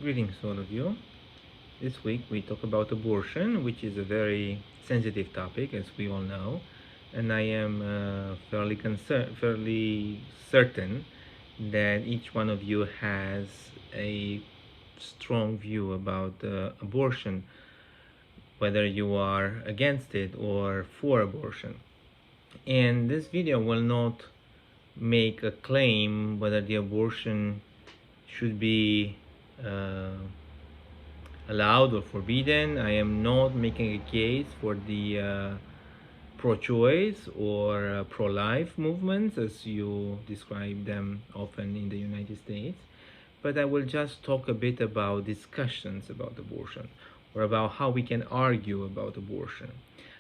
Greetings, all of you. This week we talk about abortion, which is a very sensitive topic, as we all know, and I am fairly certain that each one of you has a strong view about abortion, whether you are against it or for abortion. And this video will not make a claim whether the abortion should be uh, allowed or forbidden. I am not making a case for the pro-choice or pro-life movements as you describe them often in the United States, but I will just talk a bit about discussions about abortion or about how we can argue about abortion.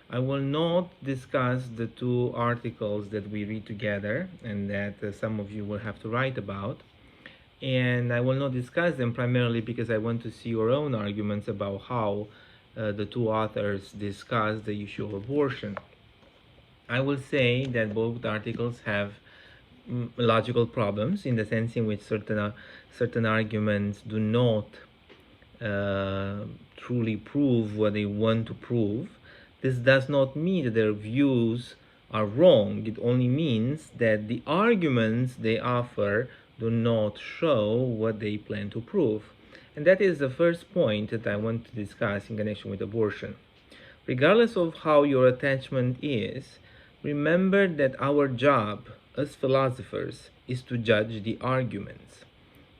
I will not discuss the two articles that we read together and that some of you will have to write about, and I will not discuss them primarily because I want to see your own arguments about how the two authors discuss the issue of abortion. I will say that both articles have logical problems in the sense in which certain arguments do not truly prove what they want to prove. This does not mean that their views are wrong. It only means that the arguments they offer do not show what they plan to prove. And that is the first point that I want to discuss in connection with abortion. Regardless of how your attachment is, remember that our job as philosophers is to judge the arguments.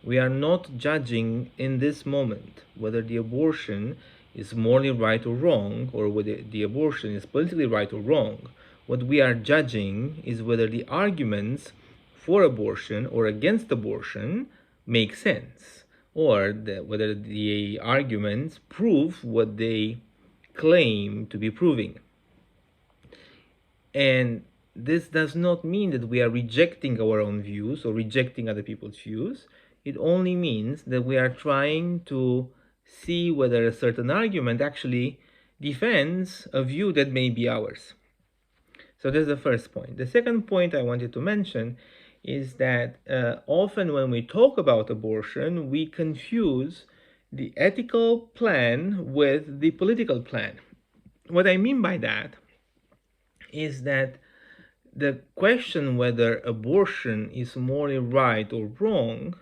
We are not judging in this moment whether the abortion is morally right or wrong, or whether the abortion is politically right or wrong. What we are judging is whether the arguments for abortion or against abortion make sense, or whether the arguments prove what they claim to be proving. And this does not mean that we are rejecting our own views or rejecting other people's views. It only means that we are trying to see whether a certain argument actually defends a view that may be ours. So that's the first point. The second point I wanted to mention is that often when we talk about abortion, we confuse the ethical plan with the political plan. What I mean by that is that the question whether abortion is morally right or wrong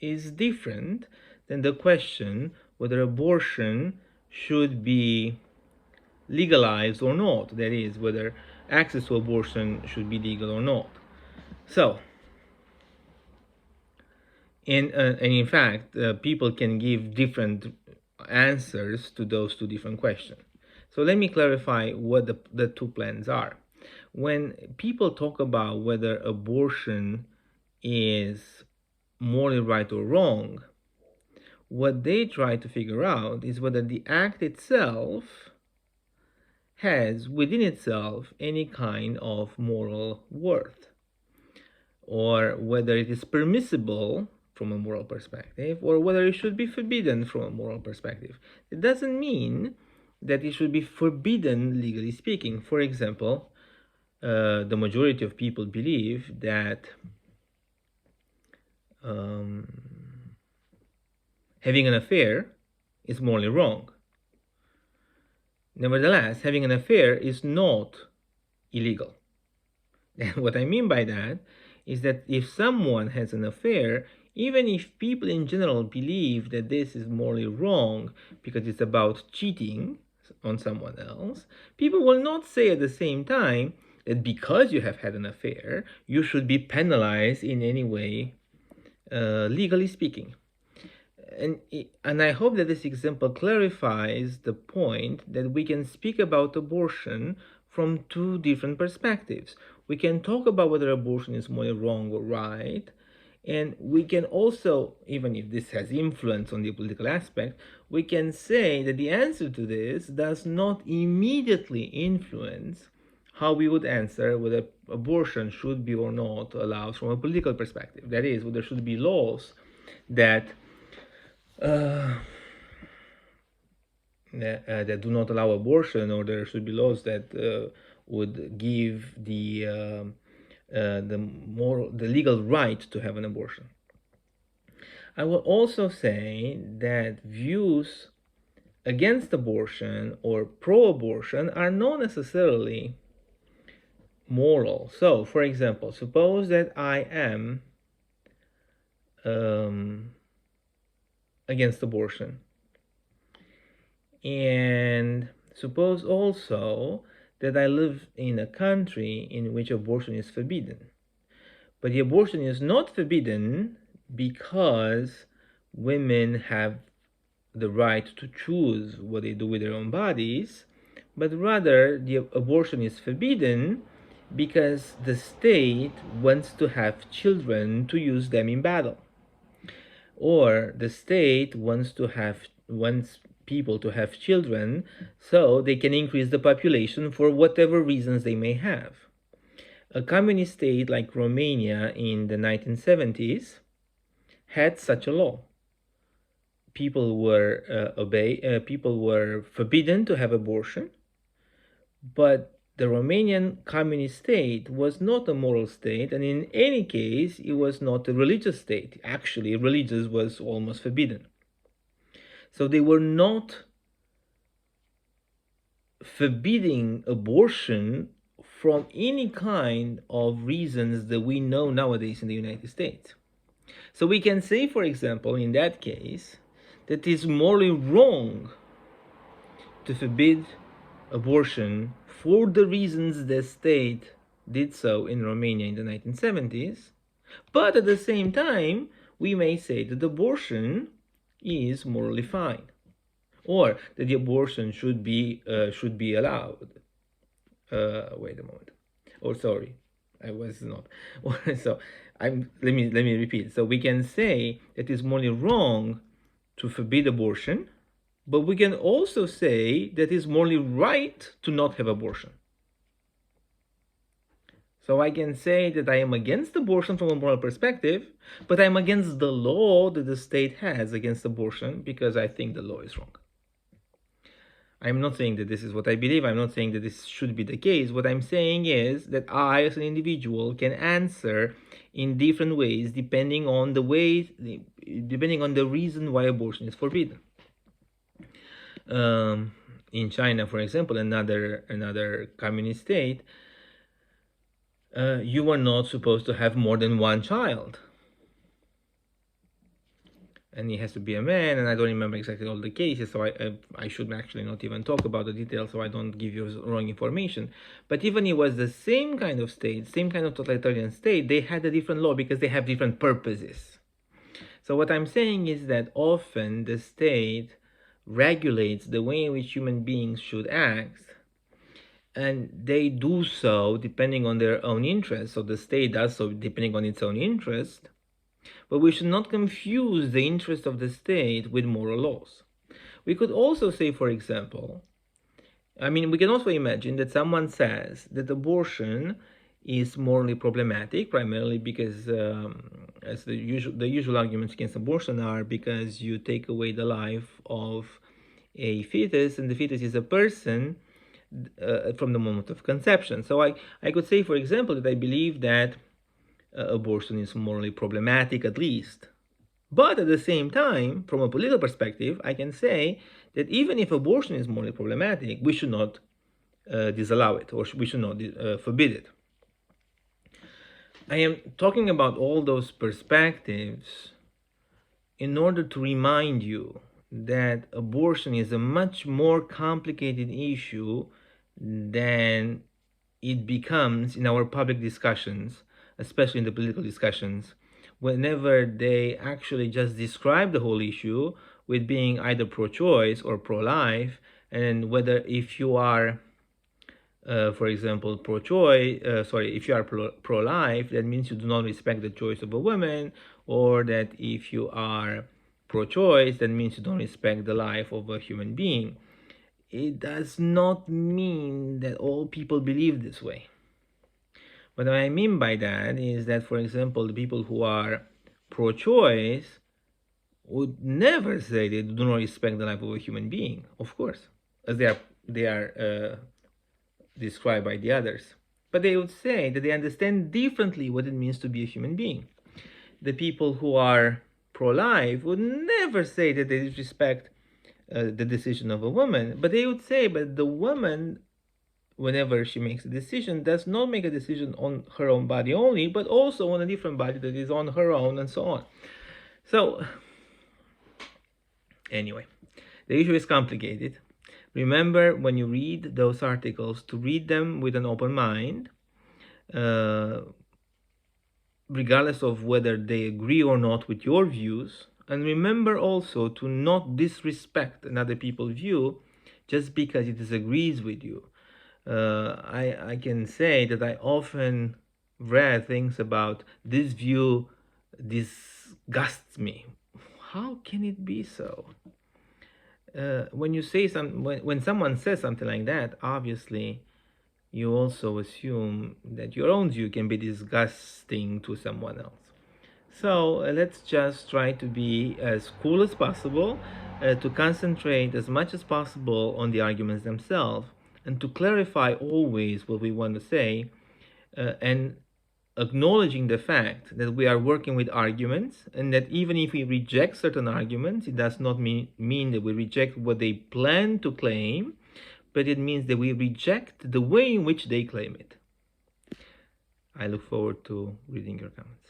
is different than the question whether abortion should be legalized or not. That is, whether access to abortion should be legal or not. So, and in fact, people can give different answers to those two different questions. So let me clarify what the two plans are. When people talk about whether abortion is morally right or wrong, what they try to figure out is whether the act itself has within itself any kind of moral worth, or whether it is permissible from a moral perspective, or whether it should be forbidden from a moral perspective. It doesn't mean that it should be forbidden legally speaking. For example, the majority of people believe that having an affair is morally wrong. Nevertheless, having an affair is not illegal. And what I mean by that is that if someone has an affair, even if people in general believe that this is morally wrong because it's about cheating on someone else, people will not say at the same time that because you have had an affair, you should be penalized in any way, legally speaking. And I hope that this example clarifies the point that we can speak about abortion from two different perspectives. We can talk about whether abortion is morally wrong or right, and we can also, even if this has influence on the political aspect, we can say that the answer to this does not immediately influence how we would answer whether abortion should be or not allowed from a political perspective. That is, whether there should be laws that that do not allow abortion, or there should be laws that would give the legal right to have an abortion. I will also say that views against abortion or pro abortion are not necessarily moral. So, for example, suppose that I am um, against abortion, and suppose also that I live in a country in which abortion is forbidden. But the abortion is not forbidden because women have the right to choose what they do with their own bodies, but rather the abortion is forbidden because the state wants to have children to use them in battle, or the state wants people to have children so they can increase the population for whatever reasons they may have. A communist state like Romania in the 1970s had such a law. People were forbidden to have abortion, but the Romanian communist state was not a moral state, and in any case, it was not a religious state. Actually, religious was almost forbidden. So they were not forbidding abortion from any kind of reasons that we know nowadays in the United States. So we can say, for example, in that case, that it is morally wrong to forbid abortion for the reasons the state did so in Romania in the 1970s. But at the same time, we may say that abortion is morally fine, or that the abortion should be allowed. Wait a moment. Oh, sorry, I was not. So let me repeat. So we can say it is morally wrong to forbid abortion, but we can also say that it's morally right to not have abortion. So I can say that I am against abortion from a moral perspective, but I'm against the law that the state has against abortion because I think the law is wrong. I'm not saying that this is what I believe. I'm not saying that this should be the case. What I'm saying is that I, as an individual, can answer in different ways depending on the reason why abortion is forbidden. In China, for example, another communist state, you are not supposed to have more than one child, and he has to be a man. And I don't remember exactly all the cases, so I should actually not even talk about the details, so I don't give you wrong information. But even it was the same kind of state, same kind of totalitarian state, they had a different law because they have different purposes. So what I'm saying is that often the state regulates the way in which human beings should act, and they do so depending on their own interest. So the state does so depending on its own interest, but we should not confuse the interest of the state with moral laws. We could also say, for example, we can also imagine that someone says that abortion is morally problematic, primarily because, as the usual arguments against abortion are, because you take away the life of a fetus, and the fetus is a person from the moment of conception. So I could say, for example, that I believe that abortion is morally problematic, at least. But at the same time, from a political perspective, I can say that even if abortion is morally problematic, we should not disallow it, or we should not forbid it. I am talking about all those perspectives in order to remind you that abortion is a much more complicated issue than it becomes in our public discussions, especially in the political discussions, whenever they actually just describe the whole issue with being either pro-choice or pro-life, and whether if you are for example, if you are pro-life, that means you do not respect the choice of a woman, or that if you are pro-choice, that means you don't respect the life of a human being. It does not mean that all people believe this way. What I mean by that is that, for example, the people who are pro-choice would never say they do not respect the life of a human being, of course, as they are described by the others. But they would say that they understand differently what it means to be a human being. The people who are pro-life would never say that they disrespect the decision of a woman, but they would say, but the woman, whenever she makes a decision, does not make a decision on her own body only, but also on a different body that is on her own, and so on. So, anyway, the issue is complicated. Remember, when you read those articles, to read them with an open mind, uh, regardless of whether they agree or not with your views. And remember also to not disrespect another people's view just because it disagrees with you. I can say that I often read things about this view disgusts me. How can it be so? When you say when someone says something like that, obviously you also assume that your own view can be disgusting to someone else. So let's just try to be as cool as possible, to concentrate as much as possible on the arguments themselves, and to clarify always what we want to say, and acknowledging the fact that we are working with arguments, and that even if we reject certain arguments, it does not mean that we reject what they plan to claim, but it means that we reject the way in which they claim it. I look forward to reading your comments.